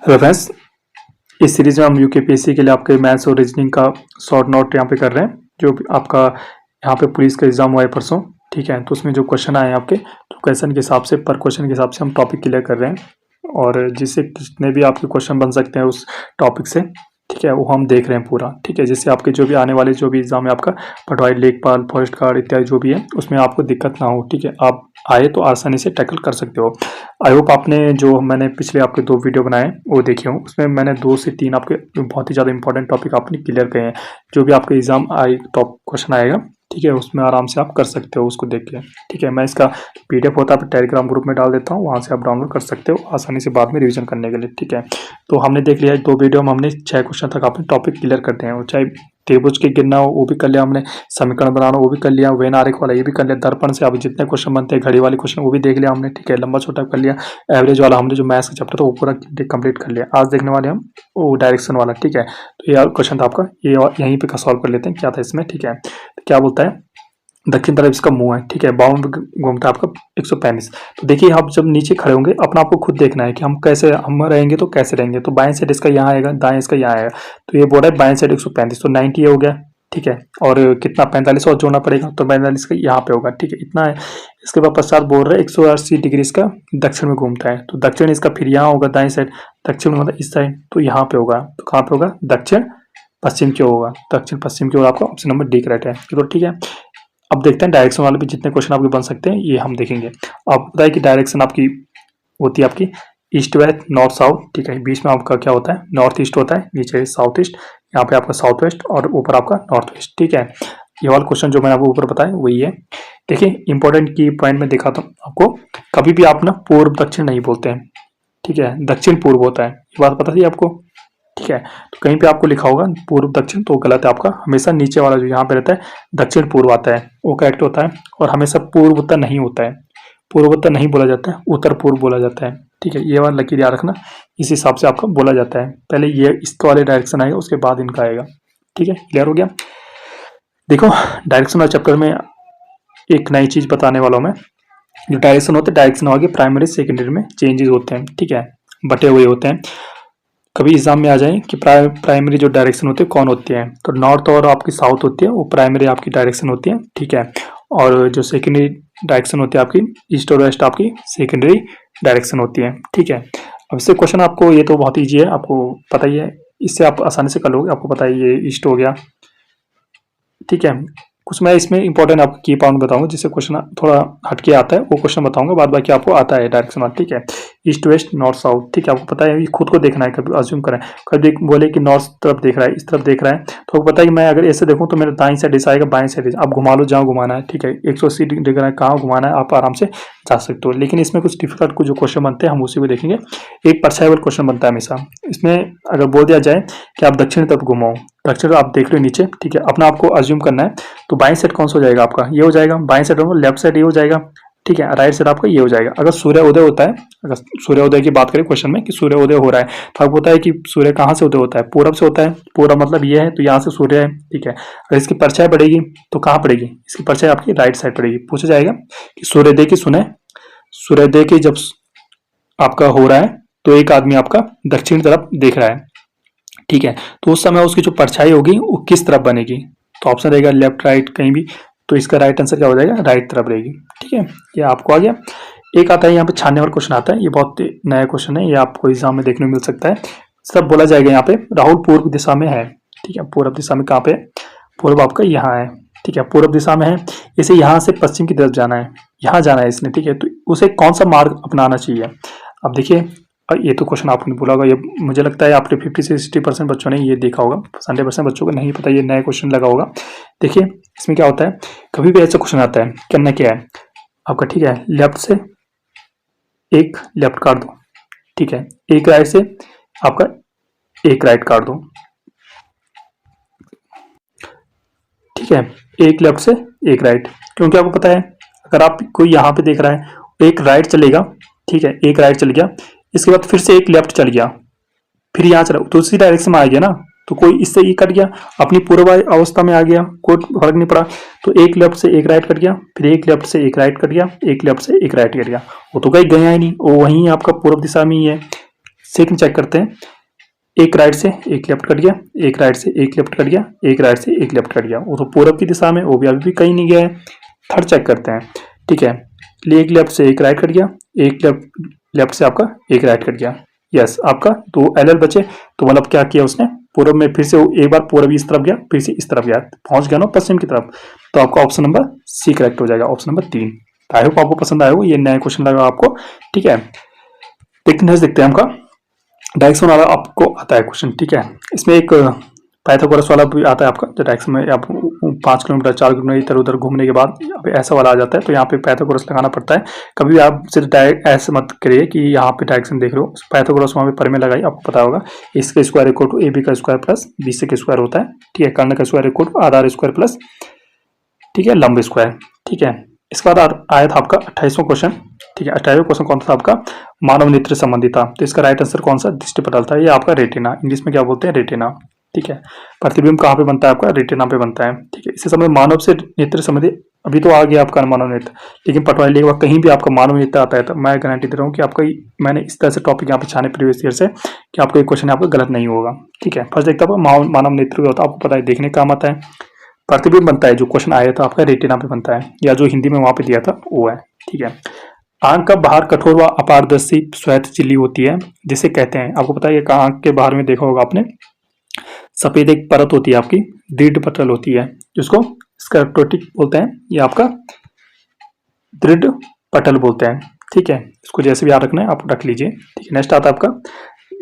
Hello friends, इस series में हम यूकेपीएससी के लिए आपके मैथ्स और रीजनिंग का शॉर्ट नोट यहाँ पे कर रहे हैं। जो भी आपका यहाँ पे पुलिस का एग्जाम हुआ है परसों, ठीक है, तो उसमें जो क्वेश्चन आए हैं आपके, तो क्वेश्चन के हिसाब से पर क्वेश्चन के हिसाब से हम टॉपिक क्लियर कर रहे हैं और जिससे कितने भी आपके क्वेश्चन बन सकते हैं उस टॉपिक से, ठीक है, वो हम देख रहे हैं पूरा, ठीक है, जिससे आपके जो भी आने वाले जो भी एग्जाम है आपका पटवारी, लेखपाल, फॉरेस्ट गार्ड इत्यादि जो भी है उसमें आपको दिक्कत ना हो, ठीक है, आप आए तो आसानी से टैकल कर सकते हो। आई होप आपने जो मैंने पिछले आपके 2 वीडियो बनाए वो देखे हों, उसमें मैंने 2 से 3 आपके बहुत ही ज़्यादा इंपॉर्टेंट टॉपिक आपने क्लियर किए हैं। जो भी आपके एग्जाम आई टॉप क्वेश्चन आएगा, ठीक है, उसमें आराम से आप कर सकते हो उसको देख के, ठीक है। मैं इसका पीडीएफ होता है टेलीग्राम ग्रुप में डाल देता हूँ, वहाँ से आप डाउनलोड कर सकते हो आसानी से बाद में रिवीजन करने के लिए, ठीक है। तो हमने देख लिया 2 वीडियो में हमने 6 क्वेश्चन तक आपने टॉपिक क्लियर कर दिए हैं, चाहे त्रिभुज के गिनना हो वो भी कर लिया हमने, समीकरण बनाना वो भी कर लिया, वेन आरेख वाला ये भी कर लिया, दर्पण से अब जितने क्वेश्चन बनते हैं घड़ी वाले क्वेश्चन वो भी देख लिया हमने, ठीक है, लंबा छोटा कर लिया, एवरेज वाला हमने जो मैथ्स का चैप्टर था वो पूरा कंप्लीट कर लिया। आज देखने वाले हम वो डायरेक्शन वाला, ठीक है। तो ये क्वेश्चन था आपका, ये यहीं पे का सॉल्व कर लेते हैं क्या था इसमें, ठीक है। तो क्या बोलता है, दक्षिण तरफ इसका मुंह है, ठीक है, बाउंड घूमता है आपका 135। तो देखिए आप जब नीचे खड़े होंगे अपना आपको खुद देखना है कि हम कैसे हम रहेंगे तो कैसे रहेंगे। तो बाएं साइड इसका यहाँ आएगा, दाएं इसका यहाँ आएगा, तो ये बोल रहा है बाएं साइड 135, तो 90 हो गया, ठीक है। और कितना 45 और जोड़ना पड़ेगा, तो 45 का यहाँ पे होगा, ठीक है, इतना है। इसके बाद पश्चात बोल रहे हैं 180 डिग्री इसका दक्षिण में घूमता है, तो दक्षिण इसका फिर यहाँ होगा दाएं साइड, दक्षिण मतलब इस साइड, तो यहाँ पे होगा, तो कहाँ पे होगा, दक्षिण पश्चिम की ओर होगा, दक्षिण पश्चिम की ओर आपका ऑप्शन नंबर डी करेक्ट है, चलो ठीक है। अब देखते हैं डायरेक्शन वाले भी जितने क्वेश्चन आपके बन सकते हैं ये हम देखेंगे। आपको पता है कि डायरेक्शन आपकी होती है आपकी ईस्ट वेस्ट, नॉर्थ साउथ, ठीक है, बीच में आपका क्या होता है, नॉर्थ ईस्ट होता है, नीचे साउथ ईस्ट, यहाँ पे आपका साउथ वेस्ट और ऊपर आपका नॉर्थ वेस्ट, ठीक है। ये वाला क्वेश्चन जो मैंने आपको ऊपर बताया वही है। देखिए इंपॉर्टेंट की पॉइंट में दिखाता हूँ आपको, कभी भी आप ना पूर्व दक्षिण नहीं बोलते हैं, ठीक है, दक्षिण पूर्व होता है, ये बात पता थी आपको, ठीक है। तो कहीं पे आपको लिखा होगा पूर्व दक्षिण तो गलत है आपका, हमेशा नीचे वाला जो यहाँ पे रहता है दक्षिण पूर्व आता है वो करेक्ट होता है, और हमेशा पूर्व उत्तर नहीं होता है, पूर्व उत्तर नहीं बोला जाता है, उत्तर पूर्व बोला जाता है, ठीक है। ये वाला लकीर याद रखना, इस हिसाब से आपका बोला जाता है, पहले ये इस वाले डायरेक्शन आएगा उसके बाद इनका आएगा, ठीक है, क्लियर हो गया। देखो डायरेक्शन वाले चैप्टर में एक नई चीज बताने वाला हूँ मैं। जो डायरेक्शन होते हैं, डायरेक्शन आगे प्राइमरी सेकेंडरी में चेंजेस होते हैं, ठीक है, बटे हुए होते हैं। कभी एग्जाम में आ जाए कि प्राइमरी जो डायरेक्शन होती है कौन होती है, तो नॉर्थ और आपकी साउथ होती है वो प्राइमरी आपकी डायरेक्शन होती है, ठीक है। और जो सेकेंडरी डायरेक्शन होती है आपकी ईस्ट और वेस्ट आपकी सेकेंडरी डायरेक्शन होती है, ठीक है। अब इससे क्वेश्चन आपको ये तो बहुत ईजी है, आपको पता ही है, इससे आप आसानी से कर लोगे, आपको पता है ये ईस्ट हो गया, ठीक है। कुछ मैं इसमें इंपॉर्टेंट आपको की पॉइंट बताऊंगा जिससे क्वेश्चन थोड़ा हटके आता है वो क्वेश्चन बताऊंगा, बाद बाकी आपको आता है डायरेक्शन वाला, ठीक है, ईस्ट वेस्ट नॉर्थ साउथ, ठीक है। आपको पता है खुद को देखना है, कभी अज्यूम करें, कभी बोले कि नॉर्थ तरफ देख रहा है, इस तरफ देख रहा है, तो आपको पता है कि मैं अगर ऐसे देखूं तो मेरा दाईं साइड ऐसा आएगा, बाएं साइड आप घुमा लो जहाँ घुमाना है, ठीक है, 180 डिग्री कहाँ घुमाना है आप आराम से जा सकते हो। लेकिन इसमें कुछ डिफिकल्ट कुछ जो क्वेश्चन बनते हैं हम उसी को देखेंगे। एक परछाई वाला क्वेश्चन बनता है हमेशा, इसमें अगर बोल दिया जाए कि आप दक्षिण तरफ घुमाओ, दक्षिण आप देख लो नीचे, ठीक है, अपना आपको अज्यूम करना है, तो बाएं साइड कौन सा हो जाएगा आपका, ये हो जाएगा, बाएं साइड लेफ्ट साइड ये हो जाएगा, ठीक है, राइट साइड आपका ये हो जाएगा। अगर सूर्य उदय होता है, अगर सूर्य उदय की बात करें क्वेश्चन में कि सूर्य उदय हो रहा है, तो आपको पता है कि सूर्य कहाँ से उदय होता है, पूरब से होता है, पूरब मतलब ये है, तो यहाँ से सूर्य है, ठीक है। अगर इसकी परछाई पड़ेगी तो कहाँ पड़ेगी, इसकी परछाई आपकी राइट साइड पड़ेगी। पूछा जाएगा कि सूर्योदय की सुने, सूर्योदय की जब आपका हो रहा है तो एक आदमी आपका दक्षिण तरफ देख रहा है, ठीक है, तो उस समय उसकी जो परछाई होगी वो किस तरफ बनेगी, तो ऑप्शन रहेगा लेफ्ट राइट कहीं भी, तो इसका राइट आंसर क्या हो जाएगा, राइट तरफ रहेगी, ठीक है। ये आपको आ गया। एक आता है यहाँ पे छानने वाला क्वेश्चन आता है, ये बहुत नया क्वेश्चन है, ये आपको एग्जाम में देखने को मिल सकता है। सब बोला जाएगा यहाँ पे राहुल पूर्व दिशा में है, ठीक है, पूर्व दिशा में कहाँ पे, पूर्व आपका यहाँ है, ठीक है, पूर्व दिशा में है, इसे यहाँ से पश्चिम की तरफ जाना है, यहाँ जाना है इसने, ठीक है, तो उसे कौन सा मार्ग अपनाना चाहिए। अब देखिए ये तो क्वेश्चन आपने बोला होगा, ये मुझे लगता है आपने 50 से 60% बच्चों ने ये देखा होगा, 100% बच्चों को नहीं पता, ये नया क्वेश्चन लगा होगा। देखिए इसमें क्या होता है, कभी भी ऐसा क्वेश्चन आता है, करना क्या है आपका, ठीक है, लेफ्ट से एक लेफ्ट काट दो, ठीक है, एक राइट से आपका एक राइट काट दो, ठीक है, एक लेफ्ट से एक राइट, क्योंकि आपको पता है अगर आप कोई यहाँ पे देख रहा है एक राइट चलेगा, ठीक है, एक राइट चल गया, इसके बाद फिर से एक लेफ्ट चल गया, फिर यहाँ चला तो उसी डायरेक्शन में आ गया ना, तो कोई इससे ये कट गया, अपनी पूर्व अवस्था में आ गया, कोई फर्क नहीं पड़ा, तो एक लेफ्ट से एक राइट कट गया, फिर एक लेफ्ट से एक राइट कट गया, एक लेफ्ट से एक राइट कट गया, वो तो कहीं गया ही नहीं, वो वहीं आपका पूर्व दिशा में ही है, सेकंड चेक करते हैं, एक राइट से एक लेफ्ट कट गया, एक राइट से एक लेफ्ट कट गया, एक राइट से एक लेफ्ट कट गया, वो तो पूरब की दिशा में, वो भी अभी भी कहीं नहीं गया है। थर्ड चेक करते हैं, ठीक है, एक लेफ्ट से एक राइट कट गया, एक लेफ्ट से आपका एक राइट कट गया। यस, आपका दो एल बचे, तो मतलब क्या किया उसने, पूर्व में फिर से एक बार पूर्व इस तरफ गया, फिर से इस तरफ गया, पहुंच गया ना पश्चिम की तरफ। तो आपका ऑप्शन नंबर सी करेक्ट हो जाएगा, ऑप्शन नंबर 3। आई होप आपको पसंद आया हो, ये नया क्वेश्चन लगा आपको, ठीक है। देखते हैं हमका डायरेक्शन वाला आपको आता है क्वेश्चन, ठीक है। इसमें एक पाइथागोरस वाला भी आता है आपका, जो डायरेक्शन में आप 5 किलोमीटर 4 किलोमीटर इधर उधर घूमने के बाद ऐसा वाला आ जाता है, तो यहाँ पे पाइथागोरस लगाना पड़ता है। कभी भी आप सिर्फ डायरेक्ट ऐसे मत करिए कि यहाँ पे डायरेक्शन देख रहे हो, पाइथागोरस वहाँ पे पर में लगाई, आपको पता होगा इसका square equal to A B का स्क्वायर प्लस बी सी का स्क्वायर होता है, ठीक है। कर्ण का स्क्वायर इक्वल टू आधार स्क्वायर प्लस, ठीक है, लंब स्क्वायर, ठीक है। इसके बाद आया था आपका 28वां क्वेश्चन, ठीक है। 28वां क्वेश्चन कौन था आपका, मानव नेत्र संबंधी था, तो इसका राइट आंसर कौन सा, दृष्टिपटल था, ये आपका रेटिना, इंग्लिश में क्या बोलते हैं, रेटिना, ठीक है। प्रतिबिंब कहाँ पे बनता है आपका, रेटिना पे बनता है, ठीक है। इसी समय मानव से नेत्र संबंधी अभी तो आ गया आपका मानव नेत्र, लेकिन पटवारी के कहीं भी आपका मानव नेत्र आता है तो मैं गारंटी दे रहा हूँ कि आपका, मैंने इस तरह से टॉपिक यहाँ पे छाने प्रीवियस ईयर से, कि आपका एक क्वेश्चन आपका गलत नहीं होगा, ठीक है। फर्स्ट देखता है मानव नेत्र होता है, आपको पता है देखने का काम आता है। प्रतिबिंब बनता है, जो क्वेश्चन आया था आपका रेटिना पे बनता है, या जो हिंदी में वहां पे दिया था वो है, ठीक है। आंख का बाहर कठोर व अपारदर्शी श्वेत झिल्ली होती है, जिसे कहते हैं, आपको पता है ये आंख के बाहर में देखा होगा आपने, सफेद एक परत होती है आपकी, दृढ़ पटल होती है, जिसको स्क्लेरोटिक बोलते हैं, ये आपका दृढ़ पटल बोलते हैं, ठीक है। इसको जैसे भी याद रखना है आप रख लीजिए, ठीक है। नेक्स्ट आता है आपका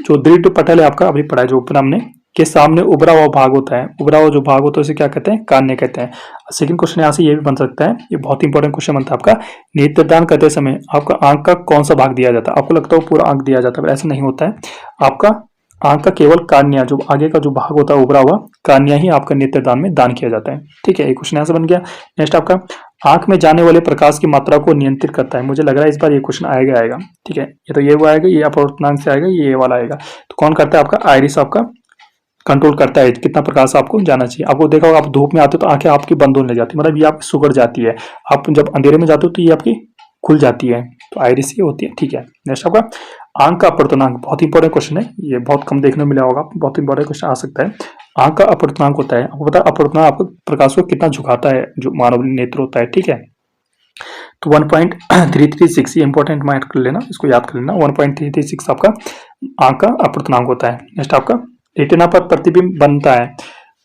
जो दृढ़ पटल है आपका, अभी पढ़ा है जो ऊपर हमने, के सामने उभरा हुआ भाग होता है, उभरा हुआ जो भाग होता है उसे क्या कहते हैं, कान्य कहते हैं। सेकंड क्वेश्चन यहाँ से ये भी बन सकता है, ये बहुत इंपॉर्टेंट क्वेश्चन बनता है आपका, नेत्रदान करते समय आपका आंख का कौन सा भाग दिया जाता है, आपको लगता है पूरा आंख दिया जाता है, ऐसा नहीं होता है। आपका आंख का केवल कार्निया, जो आगे का जो भाग होता है उभरा हुआ कार्निया ही आपका नेत्रदान में दान किया जाता है, ठीक है। एक क्वेश्चन यहाँ से बन गया। नेक्स्ट आपका आंख में जाने वाले प्रकाश की मात्रा को नियंत्रित करता है, मुझे लग रहा है इस बार ये क्वेश्चन आएगा, ठीक है। ये तो ये वो आएगा, ये अपवर्तनांक से आएगा, ये वाला आएगा, तो कौन करता है आपका, आइरिस आपका कंट्रोल करता है कितना प्रकाश आपको जाना चाहिए। आपको देखा होगा आप धूप में आते हो तो आंखें आपकी बंद होने जाती है, मतलब ये आपकी सुगड़ जाती है, आप जब अंधेरे में जाते हो तो ये आपकी खुल जाती है, तो आइरिस ये होती है, ठीक है। नेक्स्ट आपका आंख का अपवर्तनांक, बहुत इंपॉर्टेंट क्वेश्चन है, ये बहुत कम देखने को मिला होगा, बहुत इंपॉर्टेंट क्वेश्चन आ सकता है। आंख का अपवर्तनांक होता है, आपको पता है अपवर्तनांक आपको प्रकाश को कितना झुकाता है, जो मानव नेत्र होता है, ठीक है। तो 1.336 ये इंपॉर्टेंट माइंड कर लेना, इसको याद कर लेना, 1.336 आपका आंख का अपवर्तनांक होता है। नेक्स्ट आपका रेटिना पर प्रतिबिंब बनता है,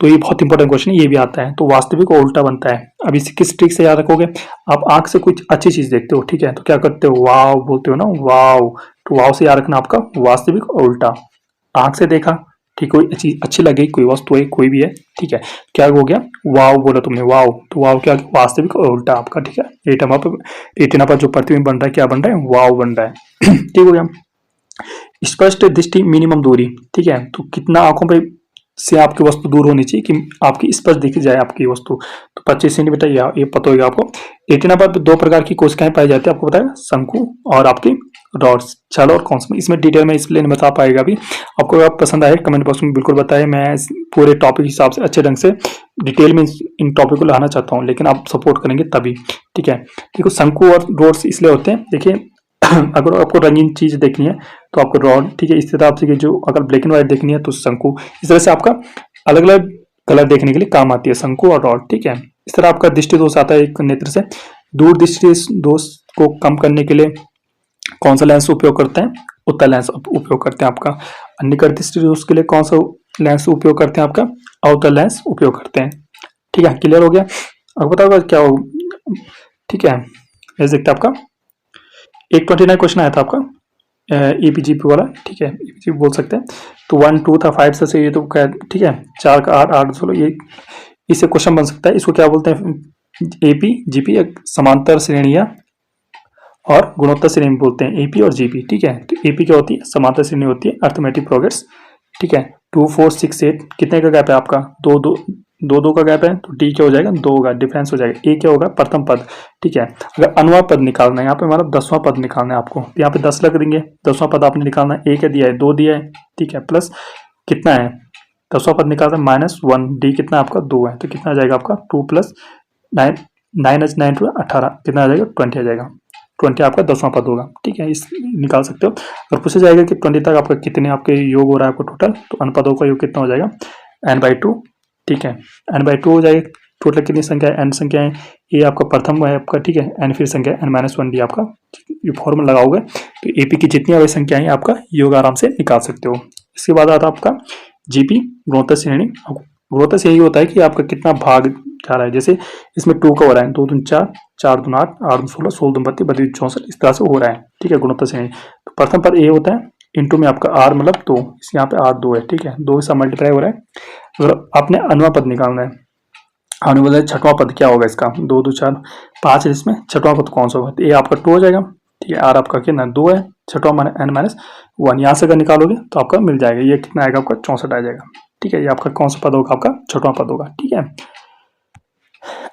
तो ये बहुत इंपॉर्टेंट क्वेश्चन है, ये भी आता है, तो वास्तविक और उल्टा बनता है। अब इसे किस ट्रिक से याद रखोगे, आप आंख से कुछ अच्छी चीज देखते हो, ठीक है, तो क्या करते हो, वाव बोलते हो ना, वाव, तो वाव से याद रखना आपका वास्तविक और उल्टा। आंख से देखा, ठीक, कोई अच्छी लगी कोई वस्तु है, कोई भी है, ठीक है, क्या हो गया, वाव बोला तुमने, वाव, तो वाव क्या, वास्तविक और उल्टा आपका, ठीक है। रेटिना पर जो प्रतिबिंब बन रहा है क्या बन रहा है, वाव बन रहा है, ठीक हो गया। स्पष्ट दृष्टि मिनिमम दूरी, ठीक है, तो कितना आंखों पे से आपकी वस्तु दूर होनी चाहिए कि आपकी स्पष्ट दिख जाए आपकी वस्तु, तो 25 सेंटीमीटर, ये पता होगा आपको। रेटिना पर दो प्रकार की कोशिकाएं पाई जाती है, आपको पता है, शंकु और आपकी रॉड्स, छल और कॉन्स, इसमें डिटेल में इसलिए नहीं बता पाएगा अभी, आपको अगर पसंद आए कमेंट बॉक्स में बिल्कुल बताएं, मैं पूरे टॉपिक हिसाब से अच्छे ढंग से डिटेल में इन टॉपिक को लाना चाहता हूँ, लेकिन आप सपोर्ट करेंगे तभी, ठीक है। देखो शंकु और रॉड्स इसलिए होते हैं, देखिए अगर आपको रंगीन चीज देखनी है तो आपको रॉड, ठीक है, इस तरह से जो अगर ब्लैक एंड व्हाइट देखनी है तो शंकु, इस तरह से आपका अलग अलग कलर देखने के लिए काम आती है शंकु और रॉड, ठीक है। इस तरह आपका दृष्टि दोष आता है एक नेत्र से, दूर दृष्टि दोष को कम करने के लिए कौन सा लेंस उपयोग करते हैं, उत्तल लेंस उपयोग करते हैं आपका। निकट दृष्टि दोष के लिए कौन सा लेंस उपयोग करते हैं आपका, अवतल लेंस उपयोग करते हैं, ठीक है। क्लियर हो गया, अब बताओ क्या हो, ठीक है। ऐसे देखते हैं आपका 129 क्वेश्चन आया था आपका एपीजीपी वाला, ठीक है, एपीजीपी बोल सकते हैं, तो 1 2 था 5 से ये तो क्या, ठीक है, 4 का 8 8 16, ये इससे क्वेश्चन बन सकता है। इसको क्या बोलते हैं, एपी जीपी, समांतर श्रेणियां और गुणोत्तर श्रेणी बोलते हैं, एपी और जीपी, ठीक है। तो एपी क्या होती है, समांतर श्रेणी होती है, अर्थमेटिक प्रोग्रेस, ठीक है। 2 4 6 8 कितने का गैप है आपका, दो दो दो दो का गैप है, तो डी क्या हो जाएगा, 2 होगा, डिफरेंस हो जाएगा। ए क्या होगा, प्रथम पद, ठीक है। अगर अनवा पद निकालना है यहाँ पे, मतलब 10वां पद निकालना है आपको, तो यहाँ पे 10 लग देंगे, 10वां पद आपने निकालना है, ए क्या दिया है, 2 दिया है, ठीक है, प्लस कितना है, 10वां पद निकालना है -1, डी कितना आपका 2 है, तो कितना आ जाएगा आपका 2 + 9 9 9 2 18, कितना आ जाएगा 20 आ जाएगा, 20 आपका 10वां पद होगा, ठीक है, इस निकाल सकते हो। और पूछा जाएगा कि 20 तक आपका कितने आपके योग हो रहा है आपको टोटल, तो अनुपदों का योग कितना हो जाएगा n/2, ठीक है, n/2 हो जाएगा। टोटल कितनी संख्या है, n संख्या है, ये आपका प्रथम है आपका, ठीक है, n फिर संख्या n-1 डी आपका, ये फॉर्मूला लगाओगे तो एपी की जितनी अवयव संख्याएं आपका योग आराम से निकाल सकते हो। इसके बाद आता है आपका जीपी गुणोत्तर श्रेणी। गुणोत्तर श्रेणी होता है कि आपका कितना भाग जा रहा है, जैसे इसमें 2 का हो रहा है, 2 दूनी 4, 4 दूनी 8, 8 दूनी 16, 16 दूनी 32, 32 64, इस तरह से हो रहा है, ठीक है, गुणोत्तर श्रेणी। तो प्रथम पद ए होता है, इंटू में आपका आर मतलब 2, इस यहाँ पे आर 2 है, ठीक है, 2 से मल्टीप्लाई हो रहा है। अगर आपने अनवा पद निकालना है, हमने बोला छठवां पद क्या होगा इसका, 2 2 4 5 है, इसमें छठवां पद कौन सा होगा, तो ए आपका 2 हो जाएगा, ठीक है, आर आपका कितना 2 है, छठवां माने n-1, यहाँ से अगर निकालोगे तो आपका मिल जाएगा, ये कितना आएगा आपका 64 आ जाएगा, ठीक है, ये आपका कौन सा पद होगा, आपका छठवां पद होगा, ठीक है।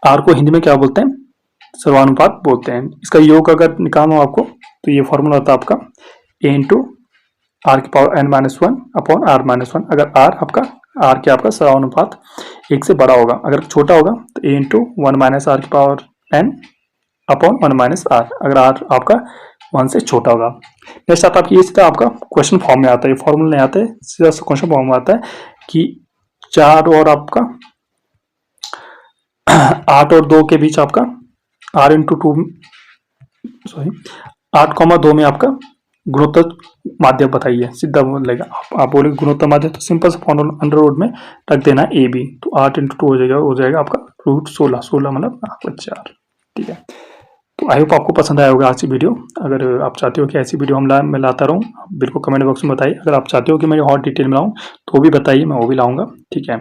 आर को हिंदी में क्या बोलते हैं, सर्वानुपात बोलते हैं। इसका योग अगर निकालना हो आपको तो ये फॉर्मूला होता है आपका a इंटू आर की पावर n-1 अपॉन r-1। अगर आर आपका आर के आपका सर्वानुपात 1 से बड़ा होगा, अगर छोटा होगा तो a इंटू 1 माइनस आर की power n upon 1 minus R, अगर आर आपका 1 से छोटा होगा। नेक्स्ट आता है ये सीधा आपका क्वेश्चन फॉर्म में आता है, ये फॉर्मूला नहीं आता है, सीधा क्वेश्चन फॉर्म में आता है कि 4 और आपका 8 और 2 के बीच आपका r इंटू 2 सॉरी 8,2 में आपका गुणोत्तर माध्य बताइए, सीधा बोलेगा। आप बोले गुणोत्तर माध्य तो सिंपल सा फॉर्मूला अंडर रूट में रख देना ए बी, तो 8 इंटू 2 हो जाएगा आपका रूट 16, 16 मतलब आपका 4, ठीक है। तो आई होप आपको पसंद आया होगा आज की वीडियो। अगर आप चाहते हो कि ऐसी वीडियो मैं लाता रहूँ, बिल्कुल कमेंट बॉक्स में बताइए। अगर आप चाहते हो कि मैं और डिटेल में लाऊँ तो भी बताइए, मैं वो भी लाऊंगा, ठीक है।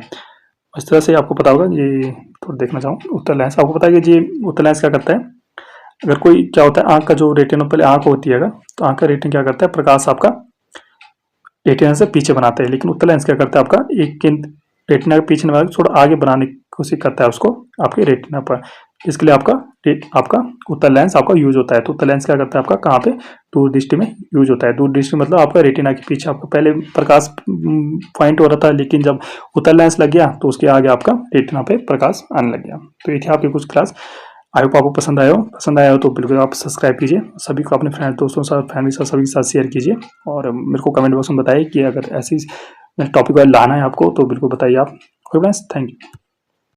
इस तरह से आपको पता होगा, ये तो देखना चाहूँ उत्तर लेंस, आपको पता है कि ये उत्तर लेंस क्या करता है, अगर कोई क्या होता है आंख का जो रेटिना पहले आंख होती है अगर, तो आंख का रेटिना क्या करता है, प्रकाश आपका रेटिना से पीछे बनाता है, लेकिन उत्तर लेंस क्या करता है आपका एक रेटिना के पीछे ना थोड़ा आगे बनाने की कोशिश करता है उसको आपके रेटिना पर। इसके लिए आपका उत्तर लेंस आपका यूज होता है। तो उत्तर लेंस क्या करता है आपका कहाँ पे, दूर दृष्टि में यूज होता है। दूर दृष्टि मतलब आपका रेटिना के पीछे, आपका पहले प्रकाश पॉइंट हो रहा था, लेकिन जब उत्तर लेंस लग गया तो उसके आगे आपका रेटिना पे प्रकाश आने लग गया। तो ये थी आपकी कुछ क्लास। आई होप आपको पसंद आया हो तो बिल्कुल आप सब्सक्राइब कीजिए, सभी को अपने फ्रेंड दोस्तों के साथ, फैमिली के साथ, सभी के साथ शेयर कीजिए, और मेरे को कमेंट बॉक्स में बताइए कि अगर ऐसी टॉपिक लाना है आपको तो बिल्कुल बताइए आप। Thank you.